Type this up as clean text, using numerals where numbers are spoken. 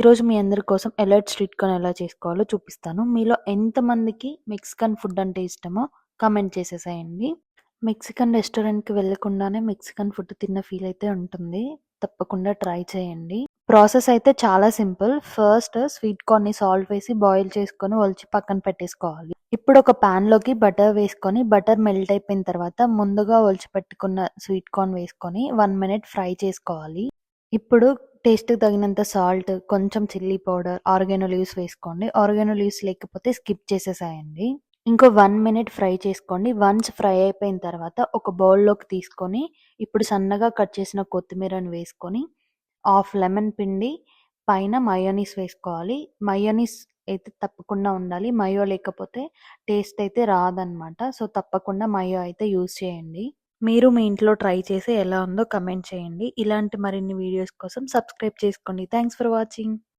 ఈరోజు మీ అందరి కోసం ఎలైట్ స్ట్రీట్ కార్న్ ఎలా చేసుకోవాలో చూపిస్తాను. మీలో ఎంతమందికి మెక్సికన్ ఫుడ్ అంటే ఇష్టమో కామెంట్ చేసేసేయండి. మెక్సికన్ రెస్టారెంట్‌కి వెళ్ళకుండానే మెక్సికన్ ఫుడ్ తిన్న ఫీల్ అయితే ఉంటుంది. తప్పకుండా ట్రై చేయండి. ప్రాసెస్ అయితే చాలా సింపుల్. ఫస్ట్ స్వీట్ కార్న్‌ని సాల్ట్ వేసి బాయిల్ చేసుకొని ఒలిచి పక్కన పెట్టేసుకోవాలి. ఇప్పుడు ఒక పాన్‌లోకి బటర్ వేసుకొని బటర్ మెల్ట్ అయిపోయిన తర్వాత ముందుగా ఒలిచి పెట్టుకున్న స్వీట్ కార్న్ వేసుకొని 1 మినిట్ ఫ్రై చేసుకోవాలి. ఇప్పుడు టేస్ట్‌కి తగినంత సాల్ట్, కొంచెం చిల్లీ పౌడర్, ఆరిగానో లీవ్స్ వేసుకోండి. ఆరిగానో లీవ్స్ లేకపోతే స్కిప్ చేసేసేయండి. ఇంకో 1 మినిట్ ఫ్రై చేసుకోండి. వన్స్ ఫ్రై అయిపోయిన తర్వాత ఒక బౌల్‌లోకి తీసుకొని, ఇప్పుడు సన్నగా కట్ చేసిన కొత్తిమీరని వేసుకొని, హాఫ్ లెమన్ పిండి, పైన మయోనీస్ వేసుకోవాలి. మయోనీస్ అయితే తప్పకుండా ఉండాలి. మయో లేకపోతే టేస్ట్ అయితే రాదనమాట. సో, తప్పకుండా మయో అయితే యూజ్ చేయండి. మీరు మీ ఇంట్లో ట్రై చేసి ఎలా ఉందో కమెంట్ చేయండి. ఇలాంటి మరిన్ని వీడియోస్ కోసం సబ్స్క్రైబ్ చేసుకోండి. Thanks for watching.